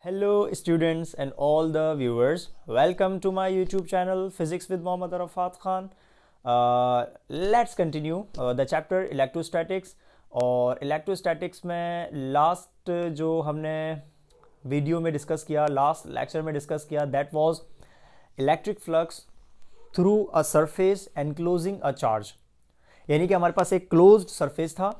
Hello, students and all the viewers. Welcome to my YouTube channel, Physics with Mohammad Arafat Khan. Let's continue the chapter Electrostatics. और electrostatics में last जो हमने video में discuss किया, last lecture में discuss किया, that was electric flux through a surface enclosing a charge. यानी कि हमारे पास एक क्लोज्ड सरफेस था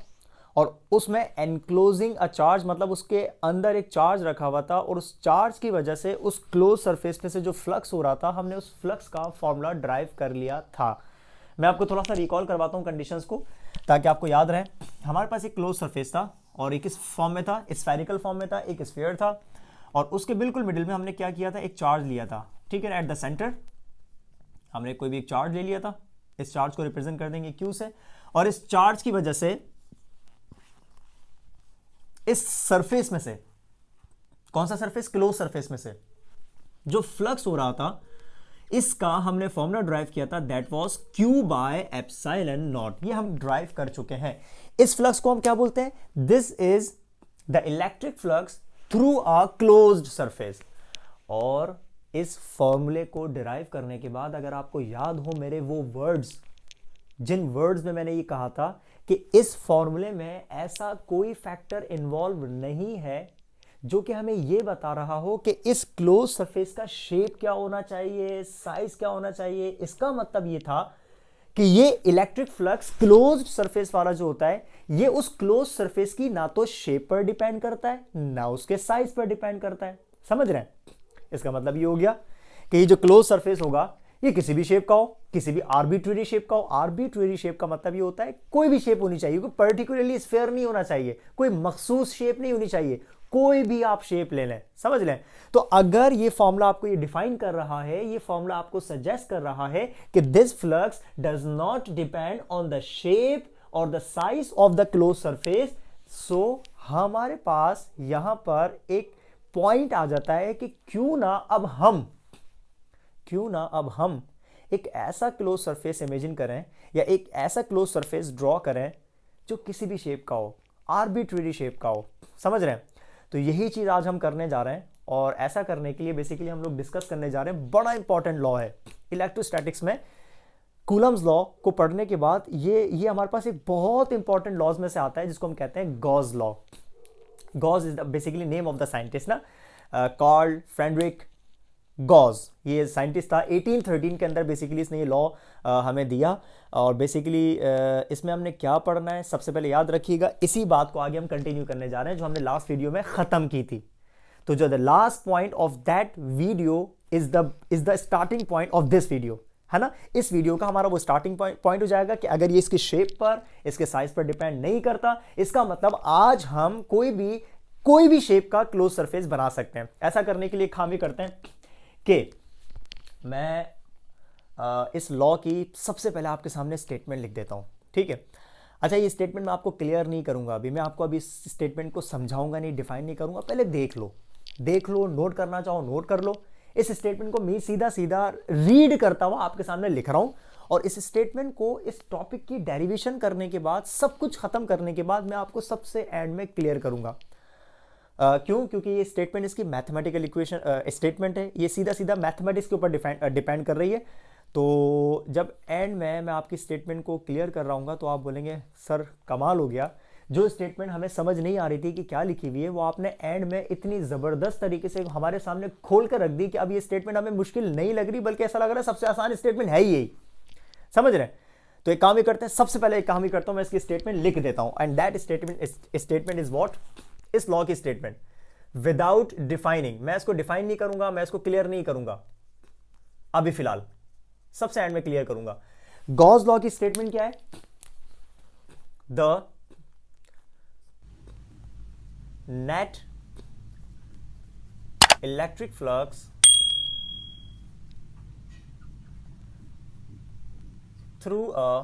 और उसमें एनक्लोजिंग अ चार्ज मतलब उसके अंदर एक चार्ज रखा हुआ था, और उस चार्ज की वजह से उस क्लोज सरफेस में से जो फ्लक्स हो रहा था, हमने उस फ्लक्स का फॉर्मूला ड्राइव कर लिया था। मैं आपको थोड़ा सा रिकॉल करवाता हूँ कंडीशंस को ताकि आपको याद रहे। हमारे पास एक क्लोज सरफेस था और एक इस फॉर्म में था, स्फेरिकल फॉर्म में था, एक स्फीयर था, और उसके बिल्कुल मिडिल में हमने क्या किया था, एक चार्ज लिया था। ठीक है ना, एट द सेंटर हमने कोई भी एक चार्ज ले लिया था। इस चार्ज को रिप्रेजेंट कर देंगे क्यू से, और इस चार्ज की वजह से इस सरफेस में से, कौन सा सरफेस, क्लोज सरफेस में से जो फ्लक्स हो रहा था, इसका हमने फॉर्मूला ड्राइव किया था, that was Q bye epsilon not. ये हम ड्राइव कर चुके हैं। इस फ्लक्स को हम क्या बोलते हैं, this is the electric flux through a closed surface. और इस फॉर्मूले को डिराइव करने के बाद अगर आपको याद हो मेरे वो वर्ड्स, जिन वर्ड्स में मैंने ये कहा था कि इस फॉर्मूले में ऐसा कोई फैक्टर इन्वॉल्व नहीं है जो कि हमें ये बता रहा हो कि इस क्लोज सरफेस का शेप क्या होना चाहिए, साइज क्या होना चाहिए। इसका मतलब ये था कि ये इलेक्ट्रिक फ्लक्स क्लोज्ड सरफेस वाला जो होता है, ये उस क्लोज सरफेस की ना तो शेप पर डिपेंड करता है ना उसके साइज पर डिपेंड करता है। समझ रहे हैं? इसका मतलब ये हो गया कि ये जो क्लोज सरफेस होगा ये किसी भी शेप का हो, किसी भी आर्बिट्रेरी शेप का हो। आर्बिट्रेरी शेप का मतलब ये होता है कोई भी शेप होनी चाहिए, कोई पर्टिकुलरली स्फीयर नहीं होना चाहिए, कोई मखसूस शेप नहीं होनी चाहिए, कोई भी आप शेप ले लें। समझ लें? तो अगर ये फॉर्मूला आपको ये डिफाइन कर रहा है, ये फॉर्मूला आपको सजेस्ट कर रहा है कि this flux does not depend on the shape और the size of the close surface, so हमारे पास यहां पर एक पॉइंट आ जाता है कि क्यों ना अब हम एक ऐसा क्लोज सरफेस इमेजिन करें या एक ऐसा क्लोज सरफेस ड्रॉ करें जो किसी भी शेप का हो, आर्बिट्रेरी शेप का हो। समझ रहे हैं? तो यही चीज आज हम करने जा रहे हैं, और ऐसा करने के लिए बेसिकली हम लोग डिस्कस करने जा रहे हैं, बड़ा इंपॉर्टेंट लॉ है इलेक्ट्रोस्टैटिक्स में। कूलम्स लॉ को पढ़ने के बाद ये हमारे पास एक बहुत इंपॉर्टेंट लॉज में से आता है जिसको हम कहते हैं Gauss law. Gauss is basically name of the scientist ना, कार्ल फ्रेडरिक गॉस। ये साइंटिस्ट था, 1813 के अंदर बेसिकली इसने ये लॉ हमें दिया। और बेसिकली इसमें हमने क्या पढ़ना है, सबसे पहले याद रखिएगा, इसी बात को आगे हम कंटिन्यू करने जा रहे हैं जो हमने लास्ट वीडियो में ख़त्म की थी। तो जो the last point of that video is the starting point of this video, है ना। इस वीडियो का हमारा वो स्टार्टिंग पॉइंट हो जाएगा कि अगर ये इसकी शेप पर, इसके साइज पर डिपेंड नहीं करता, इसका मतलब आज हम कोई भी शेप का क्लोज सरफेस बना सकते हैं। ऐसा करने के लिए काम ही करते हैं कि मैं इस लॉ की सबसे पहले आपके सामने स्टेटमेंट लिख देता हूं। ठीक है? अच्छा, ये स्टेटमेंट मैं आपको क्लियर नहीं करूंगा अभी, मैं आपको अभी इस स्टेटमेंट को समझाऊंगा नहीं, डिफाइन नहीं करूंगा। पहले देख लो, नोट करना चाहो नोट कर लो। इस स्टेटमेंट को मैं सीधा सीधा रीड करता हुआ आपके सामने लिख रहा हूं, और इस स्टेटमेंट को, इस टॉपिक की डेरिवेशन करने के बाद, सब कुछ खत्म करने के बाद मैं आपको सबसे एंड में क्लियर करूंगा। क्यों? क्योंकि ये स्टेटमेंट इसकी मैथमेटिकल इक्वेशन स्टेटमेंट है, ये सीधा सीधा मैथमेटिक्स के ऊपर डिपेंड कर रही है। तो जब एंड में मैं आपकी स्टेटमेंट को क्लियर कर रहा हूँ तो आप बोलेंगे सर कमाल हो गया, जो स्टेटमेंट हमें समझ नहीं आ रही थी कि क्या लिखी हुई है, वो आपने एंड में इतनी ज़बरदस्त तरीके से हमारे सामने खोल कर रख दी कि अब ये स्टेटमेंट हमें मुश्किल नहीं लग रही, बल्कि ऐसा लग रहा है सबसे आसान स्टेटमेंट है ही यही। समझ रहे हैं? तो एक काम ही करते हैं, सबसे पहले एक काम ही करता हूं, मैं इसकी स्टेटमेंट लिख देता हूं, and that statement is what, इस लॉ की स्टेटमेंट विदाउट डिफाइनिंग। मैं इसको डिफाइन नहीं करूंगा, मैं इसको क्लियर नहीं करूंगा अभी फिलहाल, सबसे एंड में क्लियर करूंगा। गॉस लॉ की स्टेटमेंट क्या है? The net electric flux through a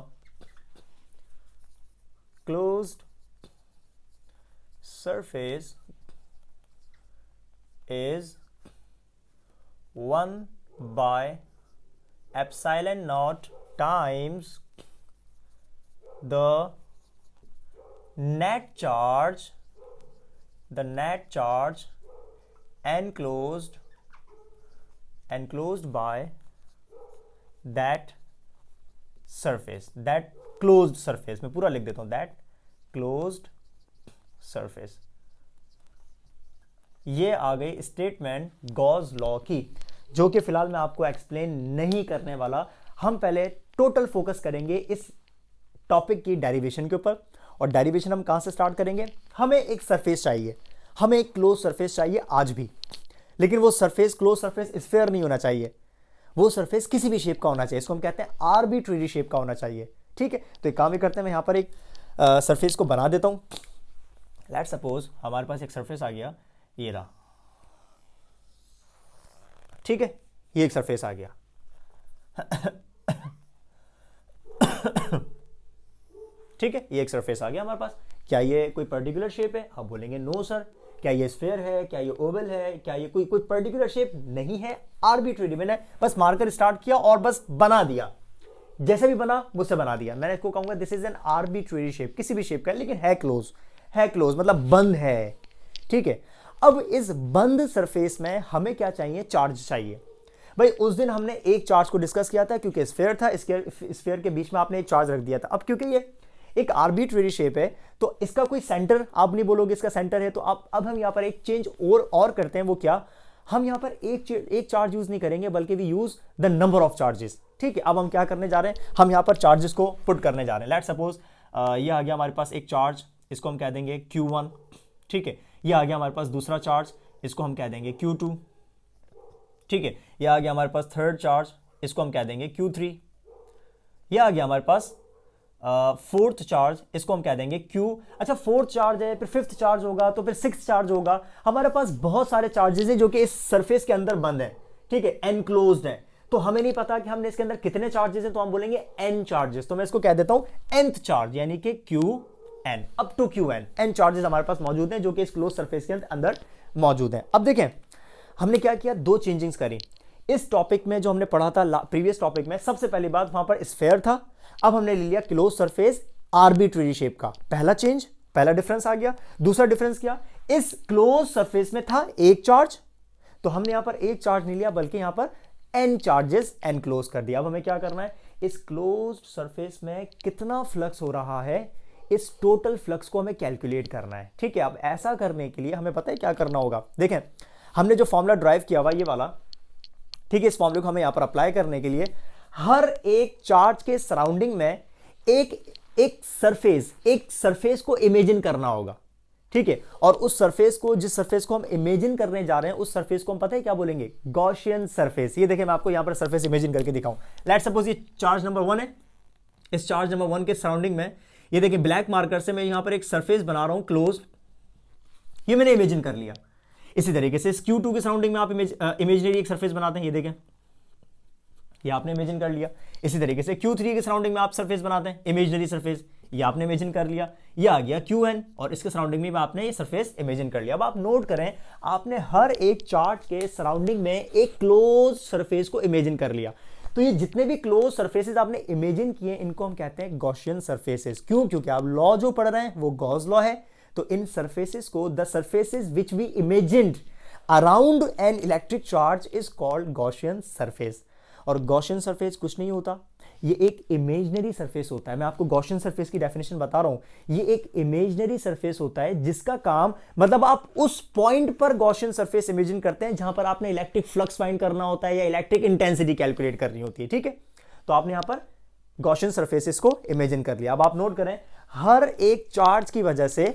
closed surface is 1 by epsilon naught times the net charge enclosed by that surface, that closed surface, मैं पूरा लिख देता हूं, that closed surface। ये आ गई स्टेटमेंट गॉस लॉ की, जो कि फिलहाल मैं आपको एक्सप्लेन नहीं करने वाला। हम पहले टोटल फोकस करेंगे इस टॉपिक की डेरिवेशन के ऊपर। और डेरिवेशन हम कहां से स्टार्ट करेंगे? हमें एक सरफेस चाहिए, हमें एक क्लोज सरफेस चाहिए आज भी, लेकिन वो सरफेस क्लोज सरफेस स्फीयर नहीं होना चाहिए, वो सरफेस किसी भी शेप का होना चाहिए। इसको हम कहते हैं आर्बिट्रेरी शेप का होना चाहिए। ठीक है, तो एक काम ही करते हैं, मैं यहां पर एक सरफेस को बना देता हूं। लेट्स सपोज हमारे पास एक सरफेस आ गया, ये रहा। ठीक है, ये एक सरफेस आ गया। ठीक है, ये एक सरफेस आ गया हमारे पास। क्या ये कोई पर्टिकुलर शेप है? आप बोलेंगे नो सर। क्या ये स्फीयर है? क्या ये ओवल है? क्या ये कोई पर्टिकुलर शेप नहीं है, आर्बिट्रेरी। मैंने बस मार्कर स्टार्ट किया और बस बना दिया, जैसे भी बना मुझसे बना दिया। मैंने इसको कहूंगा this is an arbitrary shape, किसी भी शेप का है, लेकिन है क्लोज, है क्लोज मतलब बंद है। ठीक है, अब इस बंद सरफेस में हमें क्या चाहिए? चार्ज चाहिए। भाई उस दिन हमने एक चार्ज को डिस्कस किया था, क्योंकि स्फीयर था, स्फीयर के बीच में आपने एक चार्ज रख दिया था। अब क्योंकि ये एक आर्बिट्रेरी शेप है तो इसका कोई सेंटर आप नहीं बोलोगे इसका सेंटर है, तो अब हम यहां पर एक चेंज और करते हैं। वो क्या? हम यहां पर एक चार्ज यूज नहीं करेंगे, बल्कि we use the number of charges. ठीक है, अब हम क्या करने जा रहे हैं? हम यहां पर चार्जेस को पुट करने जा रहे हैं। लेट्स सपोज ये आ गया हमारे पास एक चार्ज, इसको हम कह देंगे Q1। ठीक है, ये आ गया हमारे पास दूसरा चार्ज, इसको हम कह देंगे Q2। ठीक है, ये आ गया हमारे पास थर्ड चार्ज, इसको हम कह देंगे Q3। ये आ गया हमारे पास फोर्थ चार्ज, इसको हम कह देंगे Q। अच्छा, फोर्थ चार्ज है, फिर फिफ्थ चार्ज होगा, तो फिर सिक्स्थ चार्ज होगा। हमारे पास बहुत सारे चार्जेस हैं जो कि इस सरफेस के अंदर बंद है। ठीक है, एनक्लोज्ड है, तो हमें नहीं पता कि हमने इसके अंदर कितने चार्जेस हैं, तो हम बोलेंगे n चार्जेस। तो मैं इसको कह देता हूं nth चार्ज, यानी कि Qn up to Qn, n charges हमारे पास मौजूद हैं जो कि इस क्लोज सरफेस के अंदर मौजूद हैं। अब देखें हमने क्या किया, दो चेंजिंग्स करी इस टॉपिक में। जो हमने पढ़ा था प्रीवियस टॉपिक में, सबसे पहली बात वहां पर स्फीयर था, अब हमने ले लिया क्लोज सरफेस आर्बिट्रेरी शेप का। पहला चेंज, पहला डिफरेंस आ गया। दूसरा डिफरेंस क्या? इस क्लोज सरफेस में था एक चार्ज, तो हमने यहां पर एक चार्ज नहीं लिया, बल्कि यहां पर n चार्जेस एनक्लोज कर दिया। अब हमें क्या करना है? इस क्लोज सरफेस में कितना फ्लक्स हो रहा है, इस टोटल फ्लक्स को हमें कैलकुलेट करना है। ठीक है, अब ऐसा करने के लिए हमें पता है क्या करना होगा। देखें हमने जो फॉर्मूला ड्राइव किया हुआ ये वाला, ठीक है, इस फॉर्मूले को हमें यहां पर अप्लाई करने के लिए हर एक चार्ज के सराउंडिंग में एक सरफेस को इमेजिन करना होगा। ठीक है, और उस सरफेस को, जिस सरफेस को हम इमेजिन करने जा रहे हैं, उस सरफेस को हम पता है क्या बोलेंगे? Gaussian surface. ये देखें मैं आपको यहां पर सरफेस इमेजिन करके दिखाऊं। लेट्स सपोज ये चार्ज नंबर 1 है, इस चार्ज नंबर 1 के सराउंडिंग में ये देखें ब्लैक मार्कर से मैं यहां पर एक सरफेस बना रहा हूं क्लोज, ये मैंने इमेजिन कर लिया। इसी तरीके से इस Q2 के सराउंडिंग में आप इमेजिनरी एक सरफेस बनाते हैं, ये देखें ये आपने इमेजिन कर लिया। इसी तरीके से Q3 के सराउंडिंग में आप सरफेस बनाते हैं इमेजिनरी सरफेस, ये आपने इमेजिन कर लिया। ये आ गया Qn और इसके सराउंडिंग में आपने ये सरफेस इमेजिन कर लिया। अब आप नोट करें, आपने हर एक चार्ट के सराउंडिंग में एक क्लोज सरफेस को इमेजिन कर लिया। तो ये जितने भी क्लोज सरफेसेस आपने इमेजिन किए, इनको हम कहते हैं गॉसियन सरफेसेस। क्यों? क्योंकि आप लॉ जो पढ़ रहे हैं वो गॉस लॉ है। तो इन सरफेसेस को, the surfaces which we imagined around an electric charge is called Gaussian surface. और गॉसियन सरफेस कुछ नहीं होता, ये एक इमेजिनरी सरफेस होता है। मैं आपको गॉसियन सरफेस की डेफिनेशन बता रहा हूं। ये एक इमेजिनरी सरफेस होता है जिसका काम, मतलब आप उस पॉइंट पर गॉसियन सरफेस इमेजिन करते हैं जहां पर आपने इलेक्ट्रिक फ्लक्स फाइंड करना होता है या इलेक्ट्रिक इंटेंसिटी कैलकुलेट करनी होती है। ठीक है, तो आपने यहां पर गॉसियन सरफेसेस को इमेजिन कर लिया। अब आप नोट करें, हर एक चार्ज की वजह से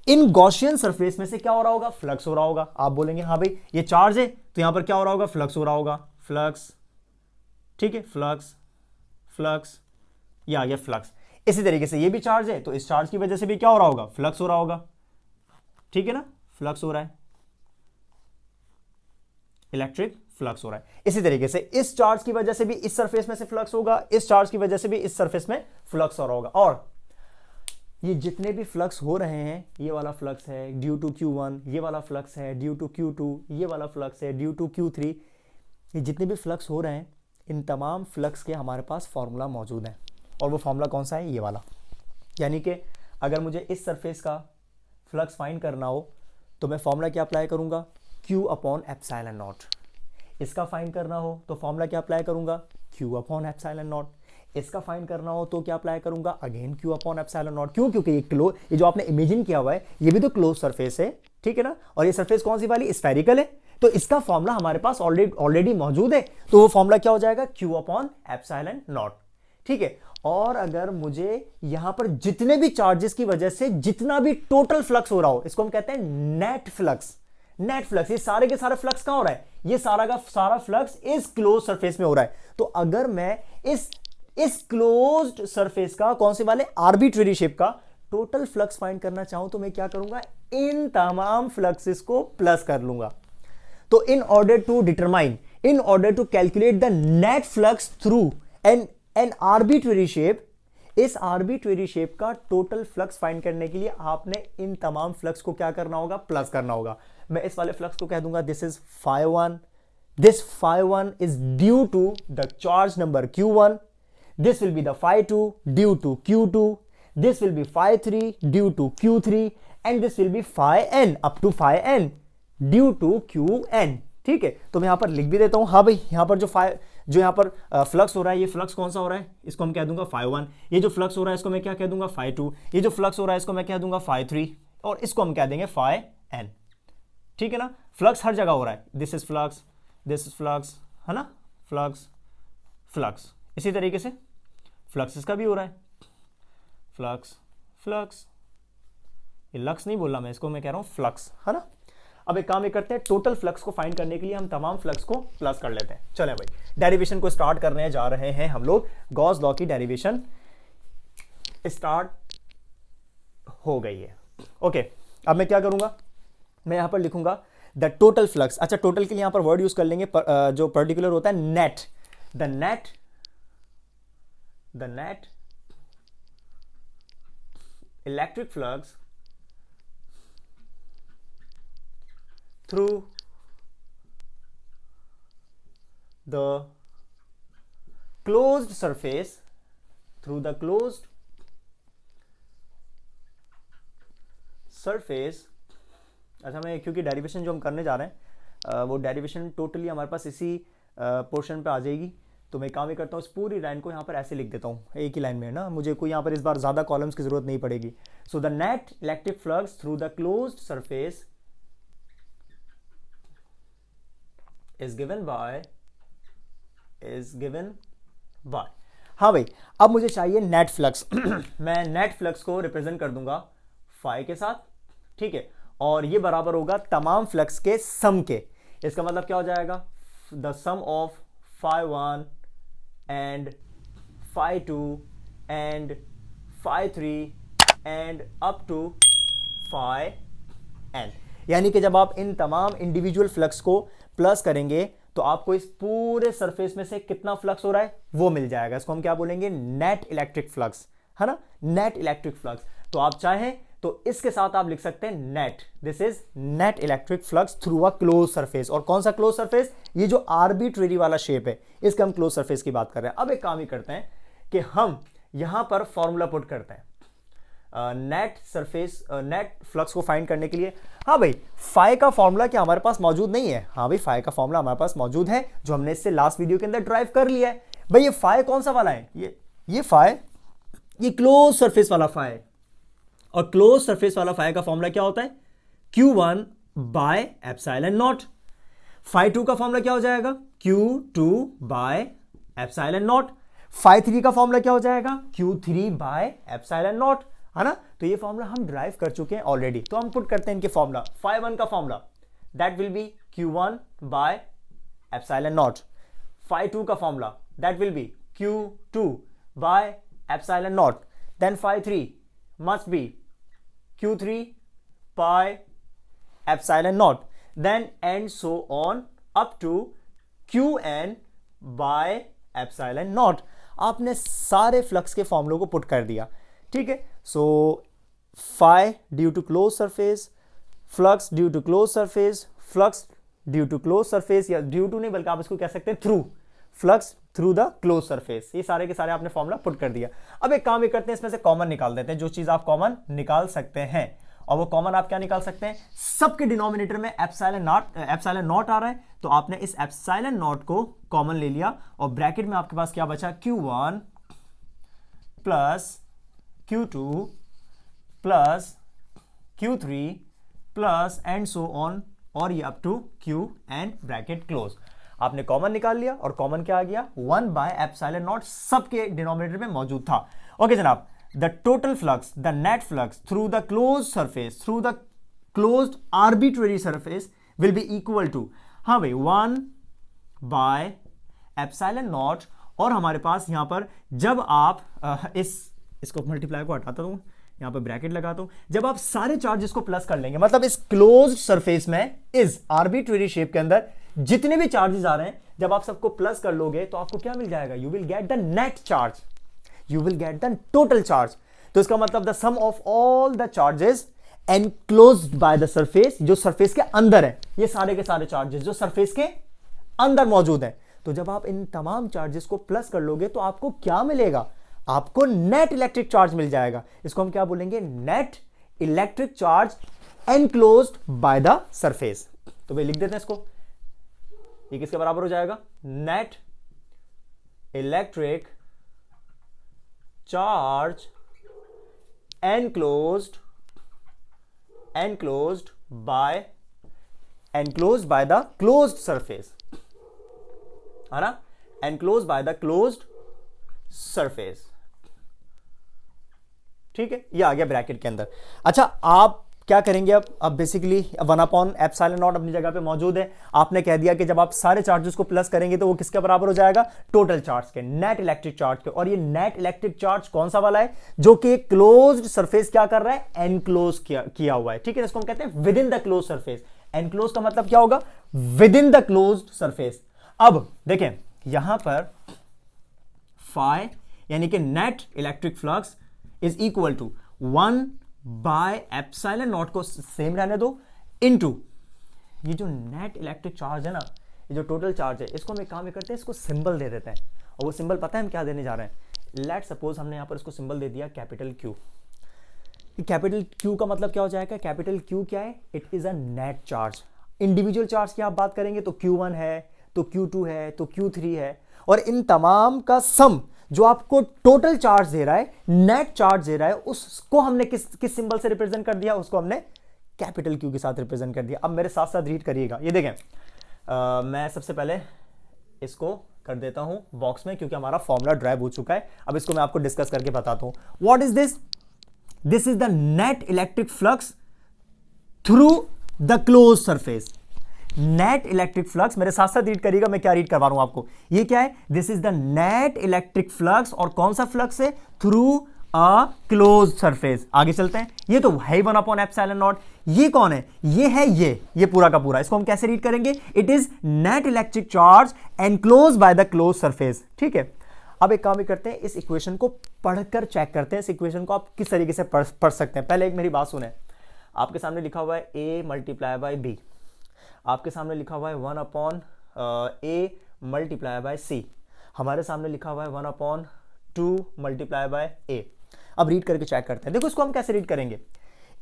इन गॉसियन सरफेस में से क्या हो रहा होगा? फ्लक्स हो रहा होगा। आप बोलेंगे हाँ भाई ये चार्ज है तो यहां पर क्या हो रहा होगा? फ्लक्स हो रहा होगा, फ्लक्स। ठीक है, फ्लक्स फ्लक्स, ये आ गया फ्लक्स। इसी तरीके से ये भी चार्ज है तो इस चार्ज की वजह से भी क्या हो रहा होगा? फ्लक्स हो रहा होगा। ठीक है ना, फ्लक्स हो रहा है, इलेक्ट्रिक फ्लक्स हो रहा है। इसी तरीके से इस चार्ज की वजह से भी इस सरफेस में से फ्लक्स होगा, इस चार्ज की वजह से भी इस सरफेस में फ्लक्स हो रहा होगा। और ये जितने भी फ्लक्स हो रहे हैं, ये वाला फ्लक्स है ड्यू टू Q1, ये वाला फ्लक्स है ड्यू टू Q2, ये वाला फ्लक्स है ड्यू टू Q3, ये जितने भी फ्लक्स हो रहे हैं, इन तमाम फ्लक्स के हमारे पास फॉर्मूला मौजूद है। और वो फॉर्मूला कौन सा है? ये वाला। यानी कि अगर मुझे इस सरफेस का फ्लक्स फाइंड करना हो तो मैं फॉर्मूला क्या अप्लाई करूंगा? Q upon epsilon not. इसका फाइंड करना हो तो फॉर्मूला क्या अप्लाई करूंगा, Q अपॉन एप्सिलॉन नॉट। इसका फाइंड करना हो तो क्या अप्लाई करूंगा, again Q upon epsilon not. क्यों, क्योंकि ये जो आपने इमेजिन किया हुआ है ये भी तो क्लोज सरफेस है, ठीक है ना, और ये सरफेस कौन सी वाली, स्फेरिकल है, तो इसका फॉर्मूला हमारे पास ऑलरेडी मौजूद है, तो वो फॉर्मूला क्या हो जाएगा, Q अपॉन एप्सिलॉन नॉट, ठीक है। और अगर मुझे यहां पर जितने भी चार्जेस की वजह से जितना भी टोटल फ्लक्स हो रहा हो, इसको हम कहते हैं नेट फ्लक्स। नेट फ्लक्स, ये सारे के सारे फ्लक्स कहां हो रहा है, ये सारा का सारा फ्लक्स इस क्लोज सरफेस में हो रहा है। तो अगर मैं इस क्लोज्ड सरफेस का कौन से वाले आर्बिट्रेरी शेप का टोटल फ्लक्स फाइंड करना चाहूं तो मैं क्या करूंगा, इन तमाम फ्लक्सेस को प्लस कर लूंगा। तो in order to calculate the net flux through an arbitrary shape, इस आर्बिट्रेरी शेप का टोटल फ्लक्स फाइंड करने के लिए आपने इन तमाम फ्लक्स को क्या करना होगा, प्लस करना होगा। मैं इस वाले फ्लक्स को कह दूंगा this is phi1, this phi1 is due to the charge number q1, this will be the phi2 due to q2, this will be phi3 due to q3 and this will be phi n up to phi n due to qn, ठीक है। तो मैं यहां पर लिख भी देता हूं, हाँ भाई यहां पर जो यहां पर फ्लक्स हो रहा है, ये फ्लक्स कौन सा हो रहा है, इसको हम कह दूंगा phi1। ये जो फ्लक्स हो रहा है इसको मैं क्या कह दूंगा, phi2। ये जो फ्लक्स हो रहा है इसको मैं कह दूंगा phi3 और इसको हम कह देंगे phi n, ठीक है ना। फ्लक्स हर जगह हो रहा है, दिस इज फ्लक्स, है ना, फ्लक्स। इसी तरीके से फ्लक्स इसका भी हो रहा है, फ्लक्स, ये लक्स नहीं बोला मैं, इसको मैं कह रहा हूं फ्लक्स, है ना। अब एक काम ये करते हैं, टोटल फ्लक्स को फाइंड करने के लिए हम तमाम फ्लक्स को प्लस कर लेते हैं। चलें भाई, डेरिवेशन को स्टार्ट करने जा रहे हैं हम लोग। गॉस लॉ की डेरिवेशन स्टार्ट हो गई है। ओके, अब मैं क्या करूंगा, मैं यहां पर लिखूंगा द टोटल फ्लक्स। अच्छा, टोटल के लिए यहां पर वर्ड यूज कर लेंगे जो पर्टिकुलर होता है net. The net electric flux through the closed surface, अच्छा, मैं क्योंकि डेरिवेशन जो हम करने जा रहे हैं वो डेरिवेशन टोटली हमारे पास इसी पोर्शन पे आ जाएगी, तो मैं काम ही करता हूँ, इस पूरी लाइन को यहाँ पर ऐसे लिख देता हूँ, एक ही लाइन में है ना, मुझे कोई यहाँ पर इस बार ज़्यादा कॉलम्स की जरूरत नहीं पड़ेगी। So the net electric flux through the closed surface is given by हाँ भाई, अब मुझे चाहिए नेट फ्लक्स। मैं नेट फ्लक्स को रिप्रेजेंट कर दूंगा फाई के साथ, ठीक है, और ये बराबर होगा तमाम फ्लक्स के सम के। इसका मतलब क्या हो जाएगा, the sum of phi1 and phi2 and phi3 and up to phi n। यानी कि जब आप इन तमाम इंडिविजुअल फ्लक्स को प्लस करेंगे तो आपको इस पूरे सरफेस में से कितना फ्लक्स हो रहा है वो मिल जाएगा। इसको हम क्या बोलेंगे, नेट इलेक्ट्रिक फ्लक्स, है ना, नेट इलेक्ट्रिक फ्लक्स। तो आप चाहें तो इसके साथ आप लिख सकते हैं net, this is net electric flux through a close surface. और कौन सा क्लोज सरफेस, ये जो आर्बिट्रेरी वाला शेप है, इसका हम क्लोज सरफेस की बात कर रहे हैं। अब एक काम ही करते हैं कि हम यहां पर फॉर्मूला पुट करते हैं नेट फ्लक्स को फाइंड करने के लिए। हाँ भाई, फाई का फॉर्मूला क्या हमारे पास मौजूद नहीं है, हाँ भाई फाई का फॉर्मूला हमारे पास मौजूद है, जो हमने इससे लास्ट वीडियो के अंदर ड्राइव कर लिया है। भाई ये फाई कौन सा वाला है, ये फाई, ये क्लोज सरफेस वाला फाई है, और क्लोज सरफेस वाला फाई का फॉर्मूला क्या होता है, Q1 by epsilon naught. phi2 का फॉर्मूला क्या हो जाएगा, Q2 by epsilon not. phi3 का फॉर्मूला क्या हो जाएगा, Q3 बाय एप्सिलॉन नॉट, है ना। तो ये फॉर्मूला हम ड्राइव कर चुके हैं ऑलरेडी, तो हम पुट करते हैं इनके फॉर्मूला। phi1 का formula that will be Q1 by epsilon naught. phi2 का formula that will be Q2 by epsilon naught. Then phi3 must be Q3 by epsilon naught, then and so on up to Qn by epsilon naught। आपने सारे flux के फॉर्मूलों को put कर दिया, ठीक है। So phi due to close surface, flux due to close surface, flux due to close surface, या due to नहीं बल्कि आप इसको कह सकते हैं through, flux through the close surface. ये सारे के सारे आपने फॉर्मूला पुट कर दिया। अब एक काम ये करते हैं, इसमें से कॉमन निकाल देते हैं, जो चीज आप कॉमन निकाल सकते हैं और वो कॉमन आप क्या निकाल सकते हैं, सबके डिनोमिनेटर में एप्सिलॉन नॉट आ रहा है, तो आपने इस एप्सिलॉन नॉट को कॉमन ले लिया और ब्रैकेट में आपके पास क्या बचा, Q1 plus Q2 plus Q3 plus and so on, और ये up to Q and bracket close. आपने कॉमन निकाल लिया और कॉमन क्या आ गया, 1 बाय एप्सिलॉन नॉट, सबके डिनोमिनेटर में मौजूद था। ओके जनाब, the total flux, the net flux through the close surface, through the closed arbitrary surface will be equal to, हाँ भाई, 1 बाय एप्सिलॉन नॉट, और हमारे पास यहां पर जब आप इसको मल्टीप्लाई को हटाता हूं, यहां पर ब्रैकेट लगाता हूं, जब आप सारे चार्जेस को प्लस कर लेंगे, मतलब इस क्लोज्ड सरफेस में, इस आर्बिट्रेरी शेप के अंदर जितने भी चार्जेस आ रहे हैं, जब आप सबको प्लस कर लोगे तो आपको क्या मिल जाएगा, you will get the net charge, you will get the total charge. तो इसका मतलब the sum of all the charges enclosed by the surface, जो सरफेस के अंदर है, ये सारे के सारे चार्जेस जो सरफेस के अंदर मौजूद हैं। तो जब आप इन तमाम चार्जेस को प्लस कर लोगे तो आपको क्या मिलेगा, आपको नेट इलेक्ट्रिक चार्ज मिल जाएगा। इसको हम क्या बोलेंगे, net electric charge enclosed by the surface. तो भाई लिख देते हैं इसको, ये किसके बराबर हो जाएगा, net electric charge enclosed by the closed surface, है ना, enclosed by the closed surface. ठीक है, ये आ गया ब्रैकेट के अंदर। अच्छा, आप क्या करेंगे, अब बेसिकली 1 अपॉन एप्सिलॉन नॉट अपनी जगह पे मौजूद है। आपने कह दिया कि जब आप सारे चार्जेस को प्लस करेंगे तो वो किसके बराबर हो जाएगा, टोटल चार्ज के, नेट इलेक्ट्रिक चार्ज के। और ये नेट इलेक्ट्रिक चार्ज कौन सा वाला है, जो कि क्लोज्ड सरफेस क्या कर रहा है, एनक्लोज किया हुआ है। ठीक है, इसको हम कहते हैं within the close surface. Enclose का मतलब क्या होगा, within the closed surface. अब देखें यहां पर फाई यानी कि net electric flux is equal to 1 by epsilon naught को सेम रहने दो, इनटू ये जो नेट इलेक्ट्रिक चार्ज है ना, ये जो टोटल चार्ज है, इसको हम एक काम करते हैं, इसको सिंबल दे देते हैं। और वो सिंबल पता है हम क्या देने जा रहे हैं, लेट सपोज हमने यहां पर इसको सिंबल दे दिया कैपिटल Q। कैपिटल Q का मतलब क्या हो जाएगा, कैपिटल Q क्या है, it is a net charge. Individual charge की आप बात करेंगे तो Q1 है, तो Q2 है, तो Q3 है, और इन तमाम का सम जो आपको टोटल चार्ज दे रहा है, नेट चार्ज दे रहा है, उसको हमने किस सिंबल से रिप्रेजेंट कर दिया, उसको हमने कैपिटल Q के साथ रिप्रेजेंट कर दिया। अब मेरे साथ साथ रीड करिएगा, ये देखें, मैं सबसे पहले इसको कर देता हूं बॉक्स में, क्योंकि हमारा फॉर्मूला ड्राइव हो चुका है। अब इसको मैं आपको डिस्कस करके बताता हूं। What is this, this is the net electric flux through the close surface. Net electric flux, मेरे साथ साथ रीड करिएगा, मैं क्या रीड करवा रहा हूं आपको, ये क्या है, this is the net electric flux, और कौन सा फ्लक्स है, थ्रू अ क्लोज सरफेस। आगे चलते हैं, ये तो है 1 अपॉन एप्सिलॉन नॉट, ये कौन है, ये है ये पूरा का पूरा, इसको हम कैसे रीड करेंगे, it is net electric charge enclose by the close surface. ठीक है, अब एक काम ही करते हैं, इस इक्वेशन को पढ़कर चेक करते हैं, इस इक्वेशन को आप किस तरीके से पढ़ सकते हैं। पहले एक मेरी बात सुने, आपके सामने लिखा हुआ है a मल्टीप्लाई बाय b, आपके सामने लिखा हुआ है 1 upon a multiply by c, हमारे सामने लिखा हुआ है 1 अपॉन 2 मल्टीप्लाई बाय a। अब रीड करके चेक करते हैं। देखो इसको हम कैसे रीड करेंगे,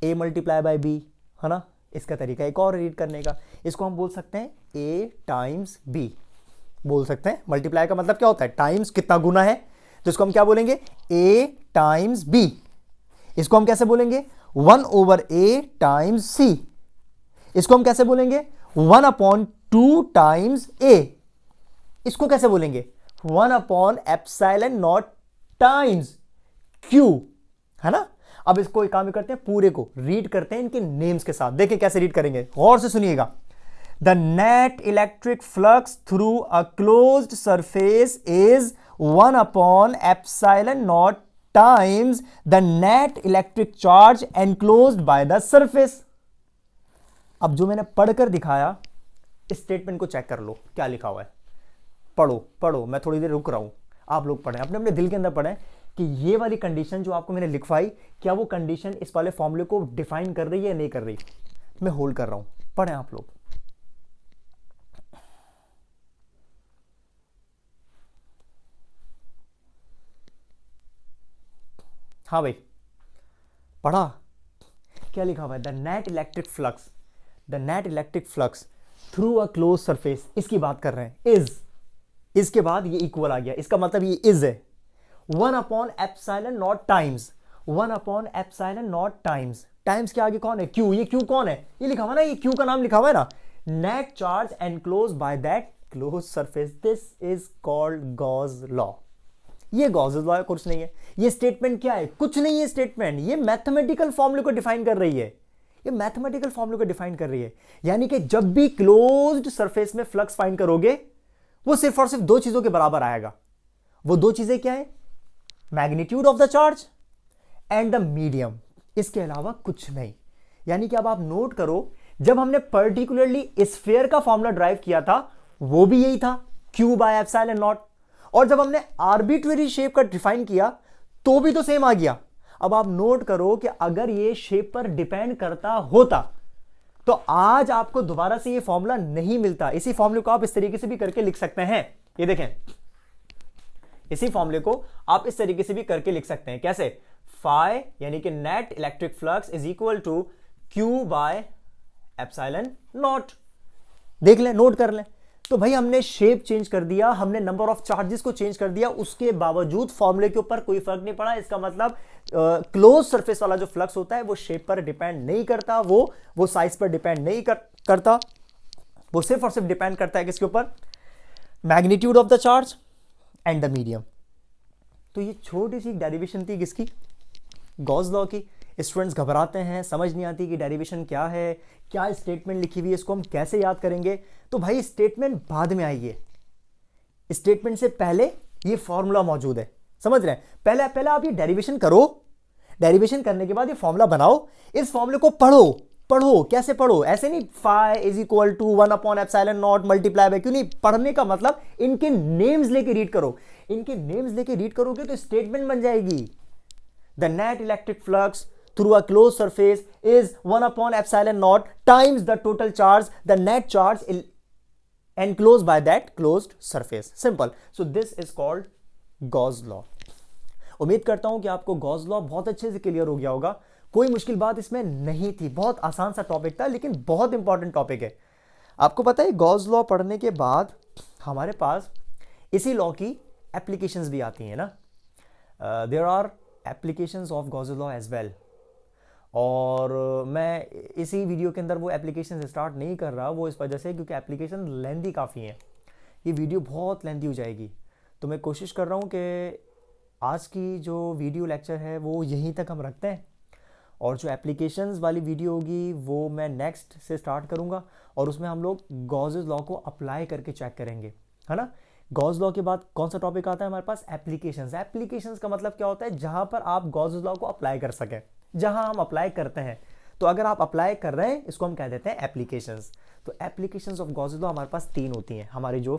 a मल्टीप्लाई बाय b, है ना, इसका तरीका एक और रीड करने का, इसको हम बोल सकते हैं a टाइम्स b, बोल सकते हैं। मल्टीप्लाई का मतलब क्या होता है, टाइम्स, कितना गुना है, तो इसको हम क्या बोलेंगे, a टाइम्स b। इसको हम कैसे बोलेंगे, 1 ओवर a टाइम्स c। इसको हम कैसे बोलेंगे, 1 अपॉन 2 टाइम्स a। इसको कैसे बोलेंगे, 1 upon epsilon not times q, है ना। अब इसको एक काम करते हैं, पूरे को रीड करते हैं इनके नेम्स के साथ, देखें कैसे रीड करेंगे, गौर से सुनिएगा। The net electric flux through a closed surface is 1 upon epsilon not times the net electric charge enclosed by the surface. अब जो मैंने पढ़कर दिखाया, इस स्टेटमेंट को चेक कर लो क्या लिखा हुआ है, पढ़ो, मैं थोड़ी देर रुक रहा हूं, आप लोग पढ़ें, अपने अपने दिल के अंदर पढ़ें कि ये वाली कंडीशन जो आपको मैंने लिखवाई, क्या वो कंडीशन इस वाले फॉर्मूले को डिफाइन कर रही है या नहीं कर रही। मैं होल्ड कर रहा हूं, पढ़ें आप लोग। हाँ भाई, पढ़ा, क्या लिखा हुआ है, the net electric flux through a close surface, इसकी बात कर रहे हैं। इज, इसके बाद ये इक्वल आ गया, इसका मतलब ये इज है 1/ε0 टाइम्स 1/ε0 टाइम्स के आगे कौन है, क्यू। ये क्यू कौन है, ये लिखा हुआ ना, ये क्यू का नाम लिखा हुआ है ना, net charge enclose by that close surface, this is called Gauss law. ये गॉस लॉ कुछ नहीं है। ये स्टेटमेंट क्या है, कुछ नहीं है स्टेटमेंट, ये मैथमेटिकल फॉर्मूले को डिफाइन कर रही है, ये मैथमेटिकल फॉर्मूले को डिफाइन कर रही है। यानी कि जब भी क्लोज्ड सरफेस में फ्लक्स फाइंड करोगे वो सिर्फ और सिर्फ दो चीजों के बराबर आएगा। वो दो चीजें क्या है, magnitude of the charge and the medium, इसके अलावा कुछ नहीं। यानी कि अब आप नोट करो, जब हमने पर्टिकुलरली स्फीयर का फॉर्मूला ड्राइव किया था वो भी यही था, Q/ε0, और जब हमने आर्बिट्रेरी शेप का डिफाइन किया तो भी तो सेम आ गया। अब आप नोट करो कि अगर ये शेप पर डिपेंड करता होता तो आज आपको दोबारा से ये फॉर्मूला नहीं मिलता। इसी फॉर्मूले को आप इस तरीके से भी करके लिख सकते हैं, ये देखें, इसी फॉर्मूले को आप इस तरीके से भी करके लिख सकते हैं। कैसे, फाई यानी कि net electric flux is equal to Q/ε0। देख लें, नोट कर लें। तो भाई हमने शेप चेंज कर दिया, हमने नंबर ऑफ चार्जेस को चेंज कर दिया, उसके बावजूद फॉर्मूले के ऊपर कोई फर्क नहीं पड़ा। इसका मतलब क्लोज सरफेस वाला जो फ्लक्स होता है वो शेप पर डिपेंड नहीं करता, वो साइज पर डिपेंड नहीं करता, वो सिर्फ और सिर्फ डिपेंड करता है किसके ऊपर, magnitude of the charge and the medium. तो ये छोटी सी डेरिवेशन थी किसकी, गॉस लॉ की। स्टूडेंट्स घबराते हैं, समझ नहीं आती कि डेरिवेशन क्या है, क्या स्टेटमेंट लिखी हुई है, इसको हम कैसे याद करेंगे। तो भाई स्टेटमेंट बाद में आइए, स्टेटमेंट से पहले ये फॉर्मूला मौजूद है, समझ रहे हैं। पहले आप ये डेरिवेशन करो, डेरिवेशन करने के बाद ये फॉर्मूला बनाओ, इस फॉर्मूले को पढ़ो। कैसे पढ़ो, ऐसे नहीं phi is equal to 1/ε0 multiply by, क्यों नहीं, पढ़ने का मतलब इनके नेम्स लेके रीड करो। इनके नेम्स लेके रीड करोगे तो स्टेटमेंट बन जाएगी। The net electric flux through a closed surface is 1/ε0 times the total charge, the net charge enclosed by that closed surface. Simple. So this is called Gauss law. उम्मीद करता हूं कि आपको गॉस लॉ बहुत अच्छे से क्लियर हो गया होगा। कोई मुश्किल बात इसमें नहीं थी, बहुत आसान सा टॉपिक था, लेकिन बहुत इंपॉर्टेंट टॉपिक है। आपको पता है गॉस लॉ पढ़ने के बाद हमारे पास इसी लॉ की एप्लीकेशंस भी आती हैं ना, there are applications of Gauss law as well. और मैं इसी वीडियो के अंदर वो एप्लीकेशन स्टार्ट नहीं कर रहा, वो इस वजह से क्योंकि एप्लीकेशन लेंदी काफ़ी हैं, ये वीडियो बहुत लेंदी हो जाएगी। तो मैं कोशिश कर रहा हूँ कि आज की जो वीडियो लेक्चर है वो यहीं तक हम रखते हैं, और जो एप्लीकेशंस वाली वीडियो होगी वो मैं नेक्स्ट से स्टार्ट करूँगा, और उसमें हम लोग गॉस लॉ को अप्लाई करके चेक करेंगे, है ना। गॉस लॉ के बाद कौन सा टॉपिक आता है हमारे पास, एप्लीकेशंस। एप्लीकेशंस का मतलब क्या होता है, जहाँ पर आप गॉस लॉ को अप्लाई कर सकें, जहां हम अप्लाई करते हैं। तो अगर आप अप्लाई कर रहे हैं इसको हम कह देते हैं एप्लीकेशंस। तो एप्लीकेशंस ऑफ गॉस लॉ हमारे पास 3 होती हैं, हमारे जो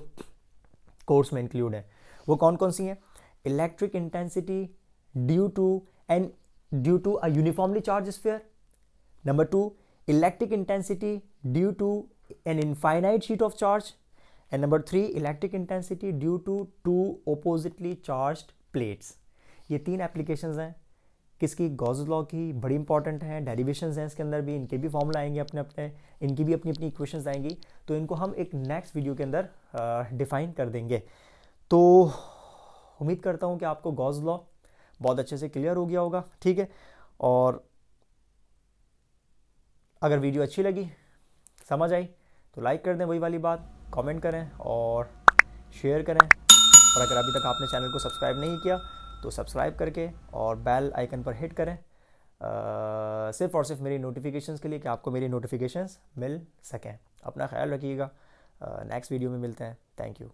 कोर्स में इंक्लूड है। वो कौन कौन सी हैं, electric intensity due to a uniformly charge sphere, number 2 electric intensity due to an infinite sheet of charge, and number 3 electric intensity due to 2 oppositely charged plates. ये 3 एप्लीकेशंस हैं किसकी, गॉस लॉ की, बड़ी इंपॉर्टेंट हैं। Derivations हैं इसके अंदर भी, इनके भी फॉर्मूला आएंगे अपने अपने, इनकी भी अपनी अपनी इक्वेशंस आएंगी। तो इनको हम एक नेक्स्ट वीडियो के अंदर डिफाइन कर देंगे। तो उम्मीद करता हूँ कि आपको गॉस लॉ बहुत अच्छे से क्लियर हो गया होगा, ठीक है। और अगर वीडियो अच्छी लगी, समझ आई, तो लाइक कर दें, वही वाली बात, कमेंट करें और शेयर करें। और अगर अभी तक आपने चैनल को सब्सक्राइब नहीं किया तो सब्सक्राइब करके और बेल आइकन पर हिट करें, सिर्फ और सिर्फ मेरी नोटिफिकेशंस के लिए, कि आपको मेरी नोटिफिकेशंस मिल सकें। अपना ख्याल रखिएगा, नेक्स्ट वीडियो में मिलते हैं। Thank you.